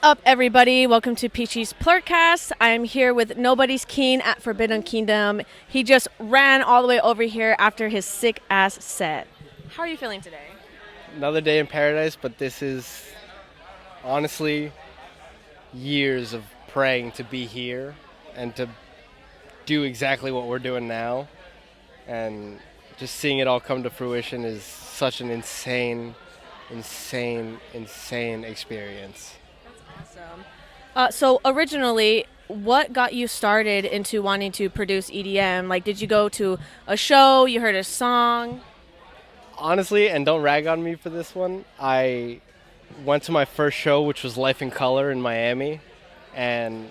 up, everybody? Welcome to Peachies PLURcast. I am here with Nobody's King at Forbidden Kingdom. He just ran all the way over here after his sick ass set. How are you feeling today? Another day in paradise, but this is honestly years of praying to be here and to do exactly what we're doing now. And just seeing it all come to fruition is such an insane experience. Awesome. So originally, what got you started into wanting to produce EDM? Like, did you go to a show? You heard a song? Honestly, and don't rag on me for this one, I went to my first show, which was Life in Color in Miami, and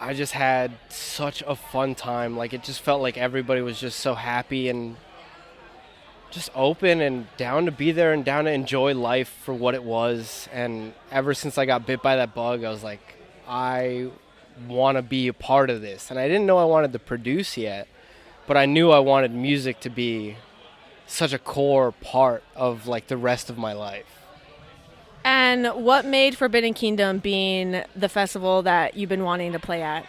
I just had such a fun time. Like, it just felt like everybody was just so happy and just open and down to be there and down to enjoy life for what it was. And ever since I got bit by that bug, I was like, I want to be a part of this. And I didn't know I wanted to produce yet, but I knew I wanted music to be such a core part of like the rest of my life. And what made Forbidden Kingdom being the festival that you've been wanting to play at?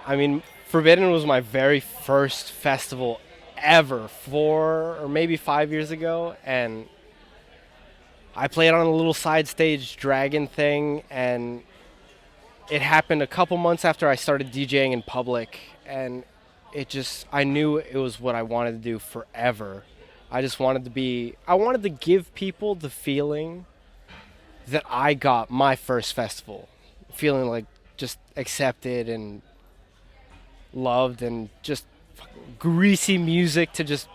I mean, Forbidden was my very first festival ever, 4 or maybe 5 years ago, and I played on a little side stage dragon thing, and it happened a couple months after I started DJing in public, and I knew it was what I wanted to do forever. I wanted to give people the feeling that I got my first festival, feeling like just accepted and loved and just greasy music to just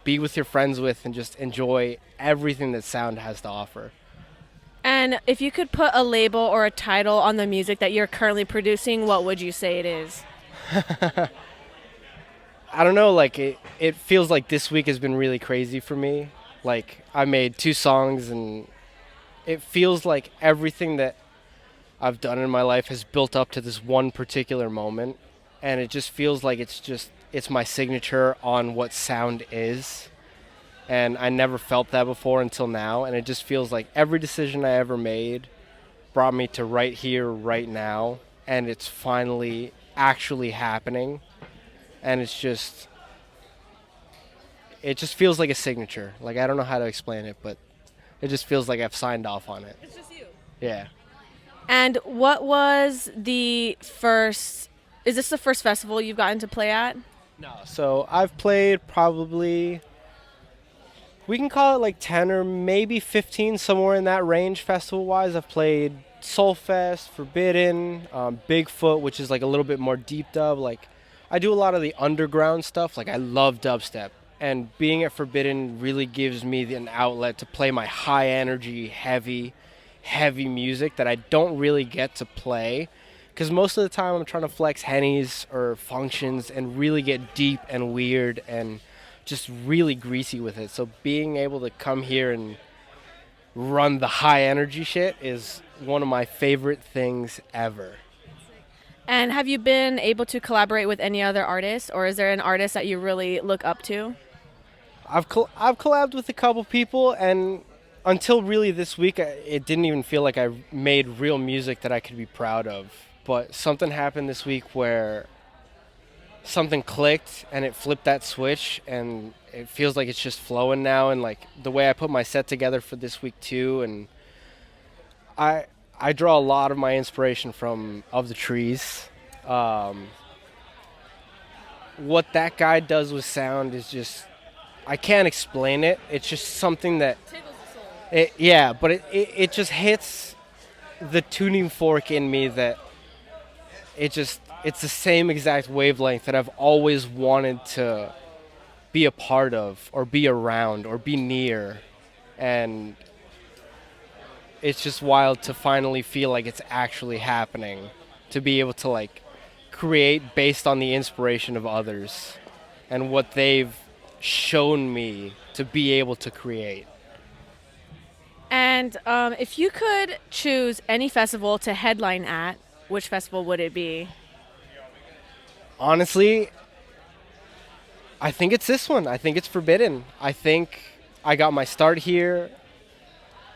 be with your friends with and just enjoy everything that sound has to offer. And if you could put a label or a title on the music that you're currently producing, what would you say it is? I don't know, like it feels like this week has been really crazy for me. Like I made 2 songs and it feels like everything that I've done in my life has built up to this one particular moment, and it just feels like it's my signature on what sound is. And I never felt that before until now, and it just feels like every decision I ever made brought me to right here, right now, and it's finally actually happening. And it just feels like a signature. Like, I don't know how to explain it, but it just feels like I've signed off on it. It's just you. Yeah. And what was the first? Is this the first festival you've gotten to play at? No. So I've played probably, we can call it like 10 or maybe 15, somewhere in that range festival-wise. I've played Soulfest, Forbidden, Bigfoot, which is like a little bit more deep dub. Like, I do a lot of the underground stuff. Like, I love dubstep. And being at Forbidden really gives me an outlet to play my high energy, heavy music that I don't really get to play. Because most of the time I'm trying to flex hennies or functions and really get deep and weird and just really greasy with it. So being able to come here and run the high energy shit is one of my favorite things ever. And have you been able to collaborate with any other artists, or is there an artist that you really look up to? I've collabed with a couple people, and until really this week, it didn't even feel like I made real music that I could be proud of. But something happened this week where something clicked and it flipped that switch, and it feels like it's just flowing now. And like the way I put my set together for this week too, and I draw a lot of my inspiration from Of the Trees. What that guy does with sound is just, I can't explain it. It's just something that, it just hits the tuning fork in me that it's the same exact wavelength that I've always wanted to be a part of or be around or be near. And it's just wild to finally feel like it's actually happening, to be able to like create based on the inspiration of others and what they've shown me to be able to create. And if you could choose any festival to headline at, which festival would it be? Honestly, I think it's this one. I think it's Forbidden. I think I got my start here.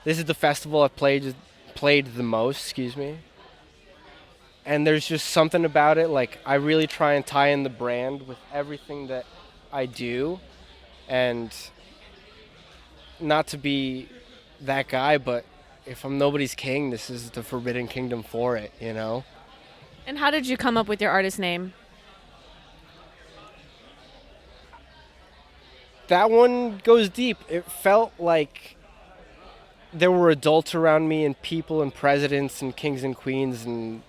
This is the festival I've played the most, excuse me. And there's just something about it, like I really try and tie in the brand with everything that I do, and not to be that guy, but if I'm nobody's king, this is the Forbidden Kingdom for it, you know? And how did you come up with your artist name? That one goes deep. It felt like there were adults around me and people and presidents and kings and queens, and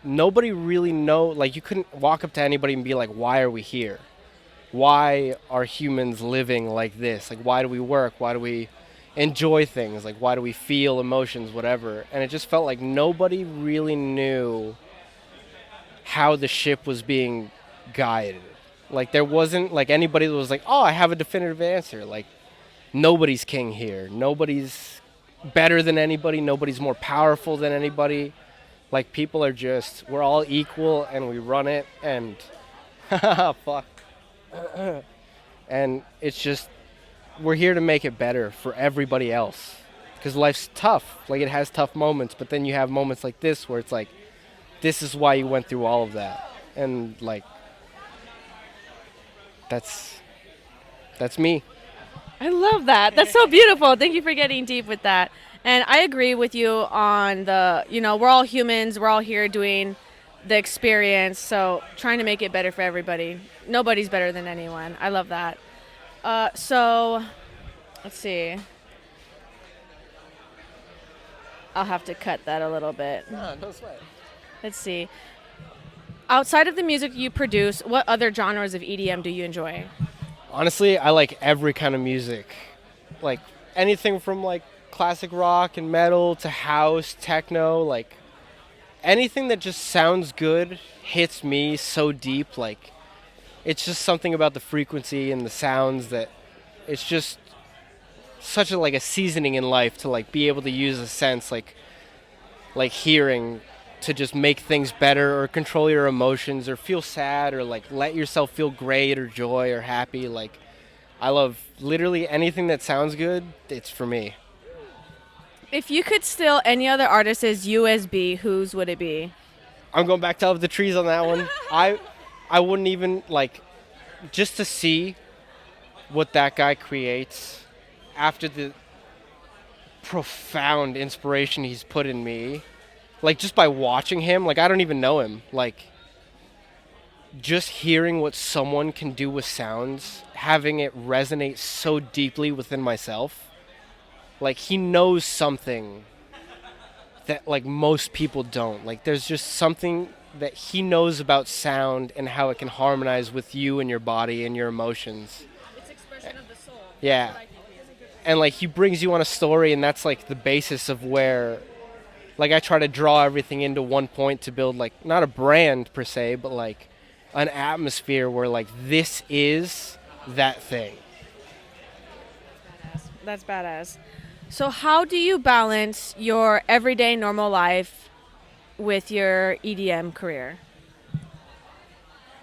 nobody really like you couldn't walk up to anybody and be like, why are we here? Why are humans living like this? Like, why do we work? Why do we enjoy things? Like, why do we feel emotions, whatever? And it just felt like nobody really knew how the ship was being guided. Like, there wasn't like anybody that was like, oh, I have a definitive answer. Like, nobody's king here. Nobody's better than anybody. Nobody's more powerful than anybody. Like, people are just, we're all equal and we run it, and fuck. And it's just, we're here to make it better for everybody else. Because life's tough. Like, it has tough moments, but then you have moments like this where it's like, this is why you went through all of that. And, like, that's me. I love that. That's so beautiful. Thank you for getting deep with that. And I agree with you on we're all humans. We're all here doing the experience. So trying to make it better for everybody. Nobody's better than anyone. I love that. So let's see. I'll have to cut that a little bit. No sweat. Let's see. Outside of the music you produce, what other genres of EDM do you enjoy? Honestly, I like every kind of music. Like, anything from, like, classic rock and metal to house, techno, like, anything that just sounds good hits me so deep. Like, it's just something about the frequency and the sounds that it's just such a seasoning in life to, like, be able to use a sense like hearing to just make things better or control your emotions or feel sad or, like, let yourself feel great or joy or happy. Like, I love literally anything that sounds good. It's for me. If you could steal any other artist's USB, whose would it be? I'm going back to Up the Trees on that one. I wouldn't even, like, just to see what that guy creates after the profound inspiration he's put in me. Like, just by watching him, like, I don't even know him. Like, just hearing what someone can do with sounds, having it resonate so deeply within myself. Like, he knows something that, like, most people don't. Like, there's just something that he knows about sound and how it can harmonize with you and your body and your emotions. It's expression of the soul. Yeah. And, like, he brings you on a story, and that's, like, the basis of where, like, I try to draw everything into one point to build, like, not a brand per se, but, like, an atmosphere where, like, this is that thing. That's badass. So how do you balance your everyday normal life with your EDM career?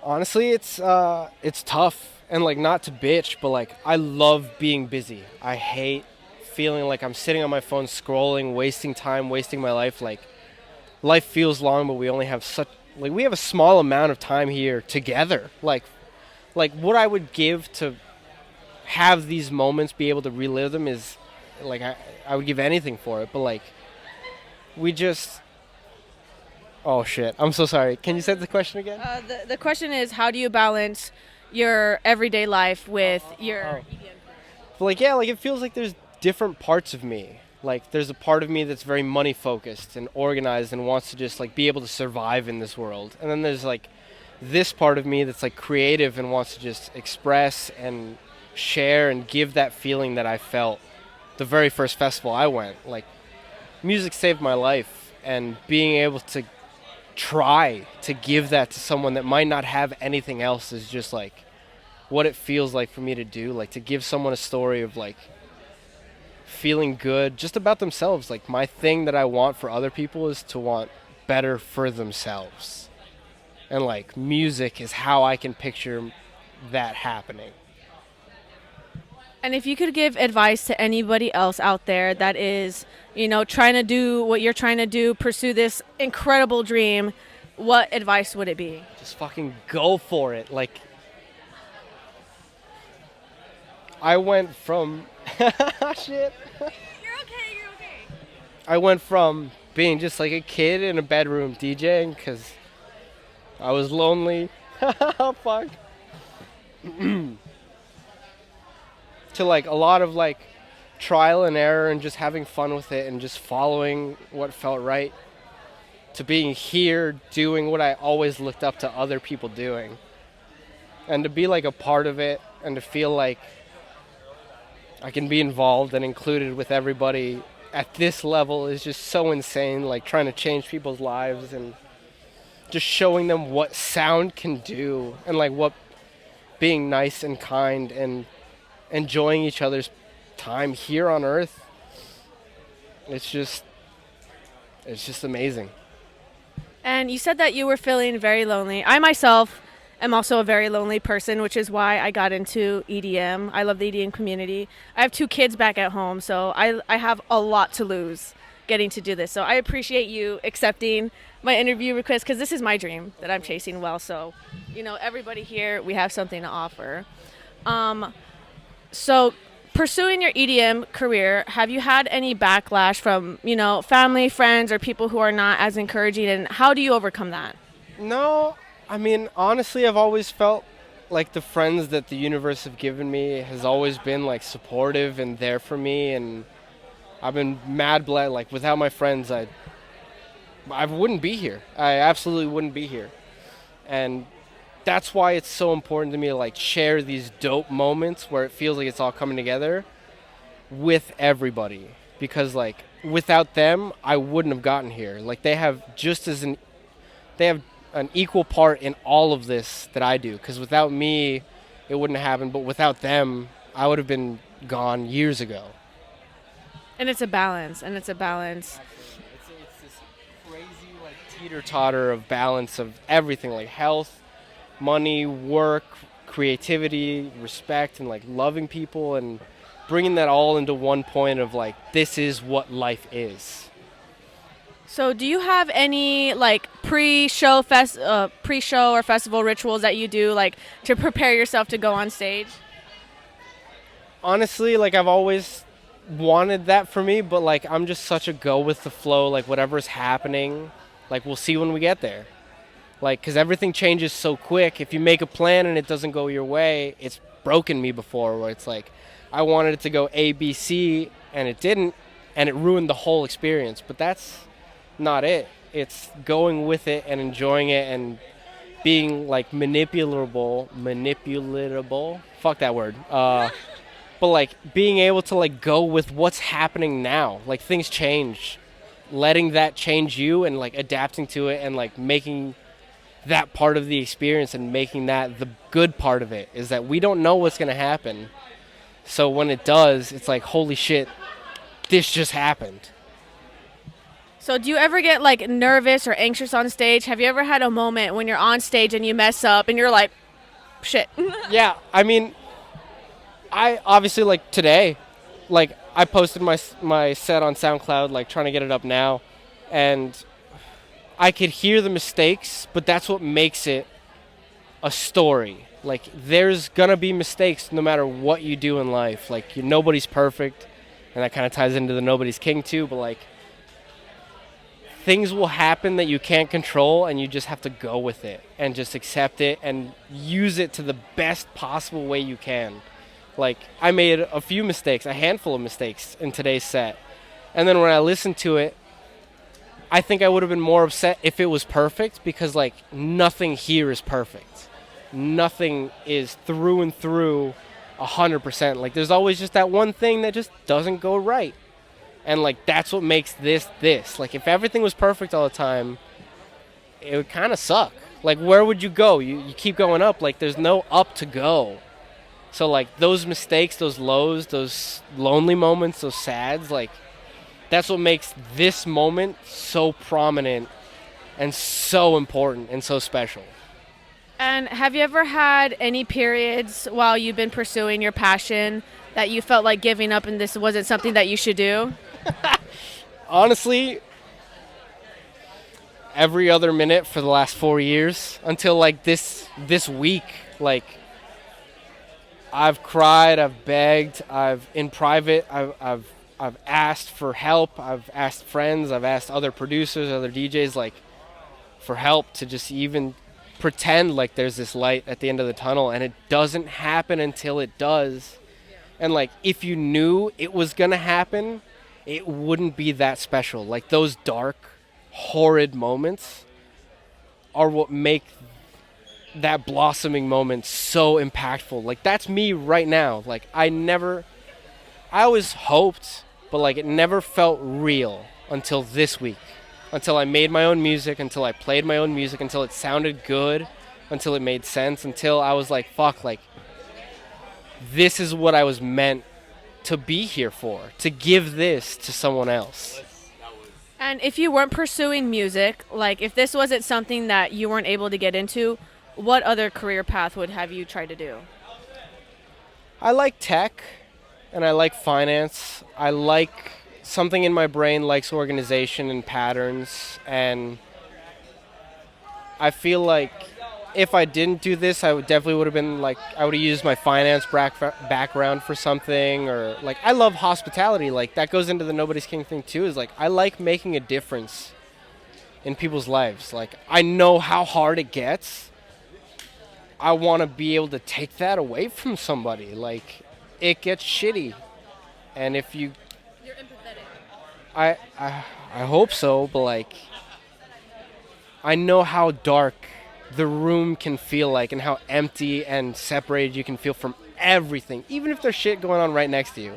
Honestly, it's tough, and, like, not to bitch, but, like, I love being busy. I hate feeling like I'm sitting on my phone scrolling, wasting time, wasting my life. Like, life feels long, but we only have we have a small amount of time here together. Like what I would give to have these moments, be able to relive them, is, like, I would give anything for it. But, like, we just, oh shit, I'm so sorry. Can you say the question again? The question is, how do you balance your everyday life with your EDM career? Like, yeah, like, it feels like there's different parts of me. Like, there's a part of me that's very money focused and organized and wants to just, like, be able to survive in this world. And then there's, like, this part of me that's, like, creative and wants to just express and share and give that feeling that I felt the very first festival I went. Like, music saved my life, and being able to try to give that to someone that might not have anything else is just, like, what it feels like for me to do. Like, to give someone a story of, like, feeling good just about themselves. Like, my thing that I want for other people is to want better for themselves. And, like, music is how I can picture that happening. And if you could give advice to anybody else out there that is, trying to do what you're trying to do, pursue this incredible dream, what advice would it be? Just fucking go for it. Like, I went from shit. You're okay. I went from being just like a kid in a bedroom DJing because I was lonely. Fuck. To like a lot of like trial and error and just having fun with it and just following what felt right, to being here doing what I always looked up to other people doing, and to be like a part of it and to feel like I can be involved and included with everybody at this level is just so insane. Like trying to change people's lives and just showing them what sound can do and like what being nice and kind and enjoying each other's time here on earth. It's just amazing. And you said that you were feeling very lonely. I myself am also a very lonely person, which is why I got into EDM. I love the EDM community. I have 2 kids back at home, so I have a lot to lose getting to do this. So I appreciate you accepting my interview request because this is my dream that I'm chasing well. So, everybody here, we have something to offer. So pursuing your EDM career, have you had any backlash from, family, friends, or people who are not as encouraging, and how do you overcome that? No, I mean, honestly, I've always felt like the friends that the universe have given me has always been like supportive and there for me, and I've been mad blessed. Like without my friends, I wouldn't be here. I absolutely wouldn't be here. And that's why it's so important to me to like share these dope moments where it feels like it's all coming together with everybody, because like without them I wouldn't have gotten here. Like they have an equal part in all of this that I do, because without me it wouldn't have happened, but without them I would have been gone years ago. And it's a balance. It's this crazy like teeter-totter of balance of everything, like health, money, work, creativity, respect, and like loving people, and bringing that all into one point of like, this is what life is. So do you have any like pre-show or festival rituals that you do like to prepare yourself to go on stage? Honestly, like I've always wanted that for me, but like I'm just such a go with the flow, like whatever's happening, like we'll see when we get there. Like, because everything changes so quick. If you make a plan and it doesn't go your way, it's broken me before, where it's like, I wanted it to go A, B, C, and it didn't, and it ruined the whole experience. But that's not it. It's going with it and enjoying it and being, like, manipulatable, fuck that word. But, like, being able to, like, go with what's happening now. Like, things change. Letting that change you and, like, adapting to it and, like, making that part of the experience and making that the good part of it is that we don't know what's going to happen. So when it does, it's like, holy shit, this just happened. So do you ever get like nervous or anxious on stage? Have you ever had a moment when you're on stage and you mess up and you're like, shit? Yeah, I mean, I obviously like today, like I posted my set on SoundCloud, like trying to get it up now, and I could hear the mistakes, but that's what makes it a story. Like, there's gonna be mistakes no matter what you do in life. Like, nobody's perfect, and that kind of ties into the Nobody's King too, but like, things will happen that you can't control, and you just have to go with it and just accept it and use it to the best possible way you can. Like, I made a few mistakes, a handful of mistakes in today's set, and then when I listened to it, I think I would have been more upset if it was perfect, because like nothing here is perfect. Nothing is through and through 100%. Like there's always just that one thing that just doesn't go right. And like that's what makes this. Like if everything was perfect all the time, it would kind of suck. Like where would you go? You keep going up. Like there's no up to go. So like those mistakes, those lows, those lonely moments, those sads, like that's what makes this moment so prominent and so important and so special. And have you ever had any periods while you've been pursuing your passion that you felt like giving up and this wasn't something that you should do? Honestly, every other minute for the last 4 years until like this week. Like, I've cried, I've begged, I've in private, I've asked for help, I've asked friends, I've asked other producers, other DJs, like, for help to just even pretend like there's this light at the end of the tunnel, and it doesn't happen until it does. And like, if you knew it was gonna happen, it wouldn't be that special. Like, those dark, horrid moments are what make that blossoming moment so impactful. Like, that's me right now. Like, I always hoped, but like, it never felt real until this week. Until I made my own music, until I played my own music, until it sounded good, until it made sense, until I was like, fuck, like, this is what I was meant to be here for, to give this to someone else. And if you weren't pursuing music, like if this wasn't something that you weren't able to get into, what other career path would have you try to do? I like tech, and I like finance. I like something in my brain likes organization and patterns, and I feel like if I didn't do this, I would have been like, I would have used my finance background for something, or like, I love hospitality. Like, that goes into the Nobody's King thing too, is like, I like making a difference in people's lives. Like, I know how hard it gets. I want to be able to take that away from somebody. Like, it gets shitty. And if you... You're empathetic. I hope so, but like, I know how dark the room can feel like, and how empty and separated you can feel from everything, even if there's shit going on right next to you.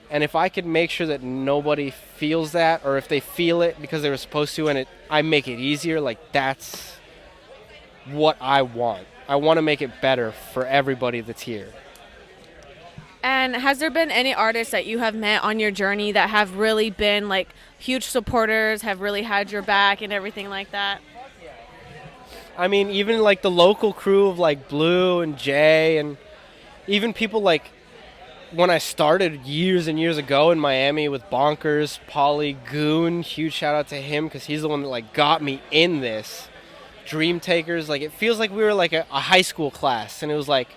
And if I could make sure that nobody feels that, or if they feel it because they were supposed to, and I make it easier, like, that's what I want. I want to make it better for everybody that's here. And has there been any artists that you have met on your journey that have really been like huge supporters, have really had your back and everything like that? I mean, even like the local crew of like Blue and Jay, and even people like when I started years and years ago in Miami with Bonkers, Polly, Goon, huge shout out to him because he's the one that like got me in this. Dream Takers, like, it feels like we were like a high school class, and it was like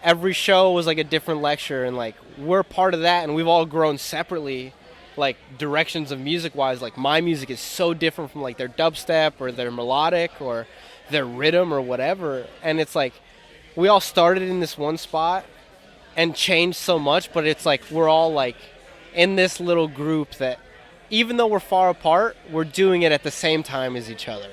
every show was like a different lecture, and like, we're part of that, and we've all grown separately, like, directions of music wise. Like, my music is so different from like their dubstep or their melodic or their rhythm or whatever, and it's like we all started in this one spot and changed so much, but it's like we're all like in this little group that even though we're far apart, we're doing it at the same time as each other.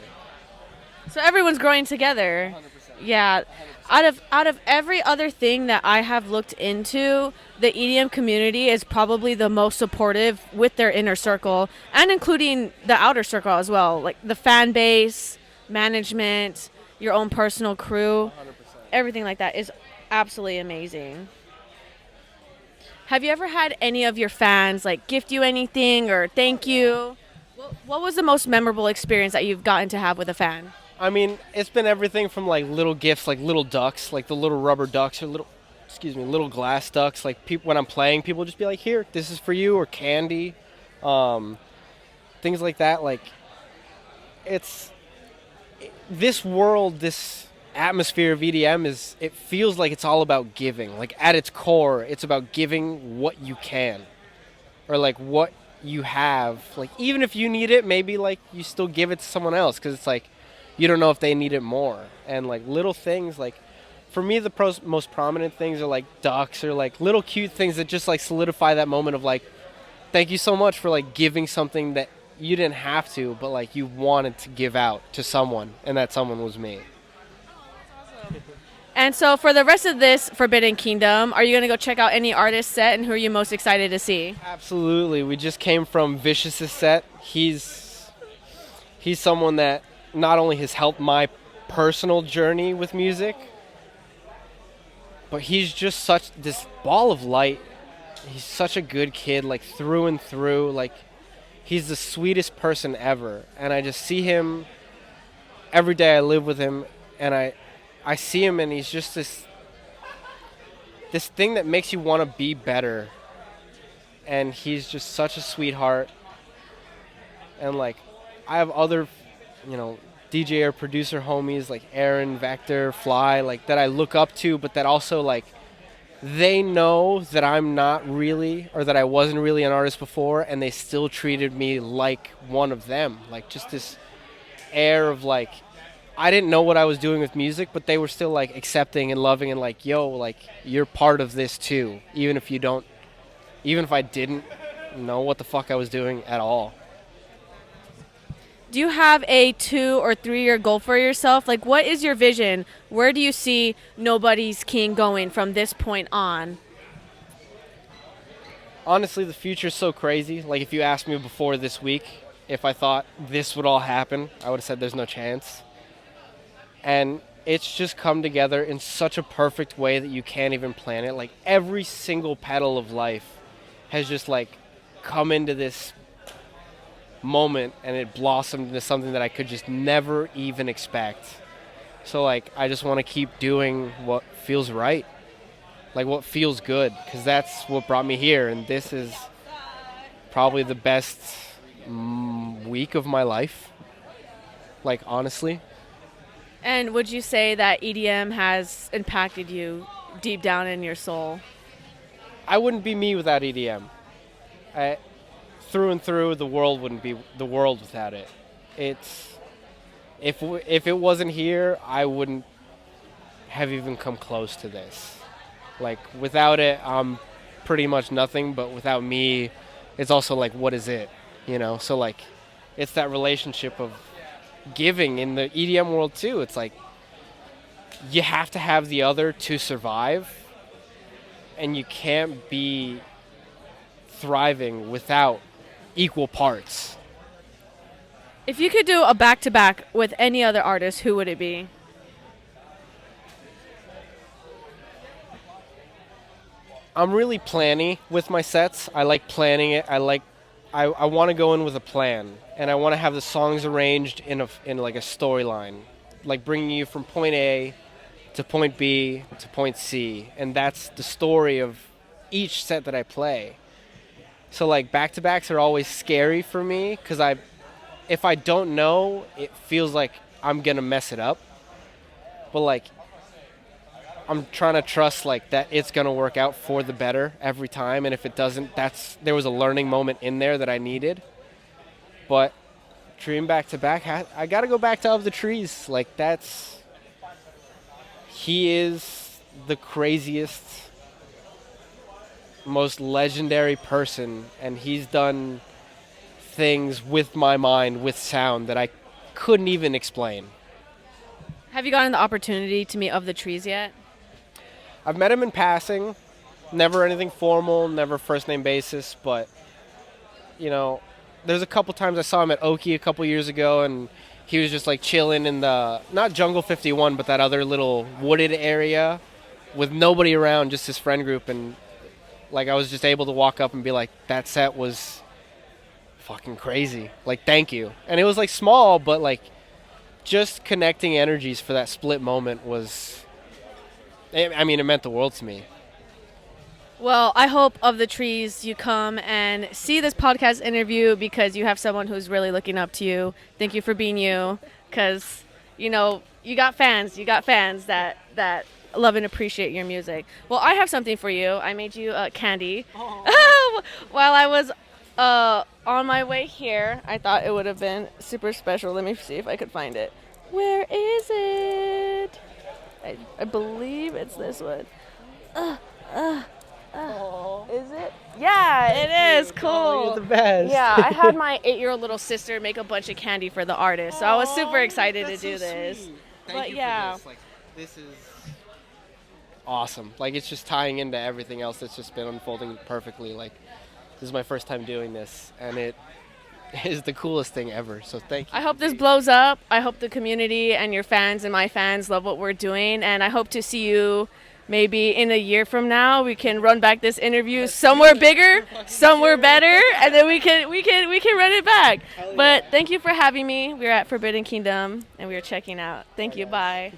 So everyone's growing together. 100%. Yeah. 100%. Out of every other thing that I have looked into, the EDM community is probably the most supportive with their inner circle, and including the outer circle as well. Like the fan base, management, your own personal crew, 100%. Everything like that is absolutely amazing. Have you ever had any of your fans like gift you anything or thank you? What was the most memorable experience that you've gotten to have with a fan? I mean, it's been everything from like little gifts, like little ducks, like the little rubber ducks, or little glass ducks. Like, people, when I'm playing, people just be like, "Here, this is for you," or candy, things like that. Like, this world, this atmosphere of EDM it feels like it's all about giving. Like, at its core, it's about giving what you can, or like what you have. Like, even if you need it, maybe like you still give it to someone else, because it's like, you don't know if they need it more. And like little things, like for me, the most prominent things are like ducks, or like little cute things that just like solidify that moment of like, thank you so much for like giving something that you didn't have to, but like you wanted to give out to someone, and that someone was me. And so for the rest of this Forbidden Kingdom, are you going to go check out any artist set, and who are you most excited to see? Absolutely. We just came from Vicious's set. He's someone that not only has helped my personal journey with music, but he's just such this ball of light. He's such a good kid, like through and through. Like, he's the sweetest person ever. And I just see him every day. I live with him, and I see him, and he's just this this thing that makes you want to be better. And he's just such a sweetheart. And like, I have other, DJ or producer homies like Aaron, Vector, Fly, like that I look up to, but that also like they know that I'm not really, or that I wasn't really an artist before, and they still treated me like one of them. Like just this air of like, I didn't know what I was doing with music, but they were still like accepting and loving and like, yo, like you're part of this too, even if I didn't know what the fuck I was doing at all. Do you have a 2 or 3 year goal for yourself? Like, what is your vision? Where do you see Nobody's King going from this point on? Honestly, the future's so crazy. Like, if you asked me before this week if I thought this would all happen, I would have said there's no chance. And it's just come together in such a perfect way that you can't even plan it. Like, every single petal of life has just, like, come into this moment, and it blossomed into something that I could just never even expect. So like I just want to keep doing what feels right, like what feels good, because that's what brought me here. And this is probably the best week of my life, like honestly. And would you say that EDM has impacted you deep down in your soul? I wouldn't be me without EDM. Through and through, the world wouldn't be the world without it. If it wasn't here, I wouldn't have even come close to this. Like without it, I'm pretty much nothing. But without me, it's also like, what is it? So like, it's that relationship of giving in the EDM world too. It's like you have to have the other to survive, and you can't be thriving without equal parts. If you could do a back-to-back with any other artist, who would it be? I'm really planny with my sets. I like planning it. I want to go in with a plan, and I want to have the songs arranged in like a storyline, like bringing you from point A to point B to point C, and that's the story of each set that I play. So like back-to-backs are always scary for me because if I don't know, it feels like I'm gonna mess it up. But like I'm trying to trust like that it's gonna work out for the better every time, and if it doesn't, there was a learning moment in there that I needed. But dream back-to-back, I gotta go back to Of the Trees. Like he is the craziest, most legendary person, and he's done things with my mind, with sound, that I couldn't even explain. Have you gotten the opportunity to meet Of the Trees yet? I've met him in passing, never anything formal, never first name basis, but there's a couple times I saw him at Oki a couple years ago, and he was just like chilling in the, not Jungle 51, but that other little wooded area with nobody around, just his friend group. And like I was just able to walk up and be like, that set was fucking crazy. Like, thank you. And it was like small, but like just connecting energies for that split moment was, I mean, it meant the world to me. Well, I hope Of the Trees you come and see this podcast interview because you have someone who's really looking up to you. Thank you for being you, because, you got fans that love and appreciate your music. Well, I have something for you. I made you candy. While I was on my way here, I thought it would have been super special. Let me see if I could find it. Where is it? I believe it's this one. Is it? Yeah, it is. Cool. Oh, you're the best. Yeah, I had my 8-year-old little sister make a bunch of candy for the artist, so I was super excited to do this. Sweet. But Thank you yeah. for this. Like, this is awesome. Like, it's just tying into everything else that's just been unfolding perfectly. Like, this is my first time doing this, and it is the coolest thing ever. So thank you. I hope this blows up. I hope the community and your fans and my fans love what we're doing, and I hope to see you maybe in a year from now. We can run back this interview somewhere bigger, somewhere better, and then we can run it back. But thank you for having me. We're at Forbidden Kingdom, and we are checking out. Thank you. Bye.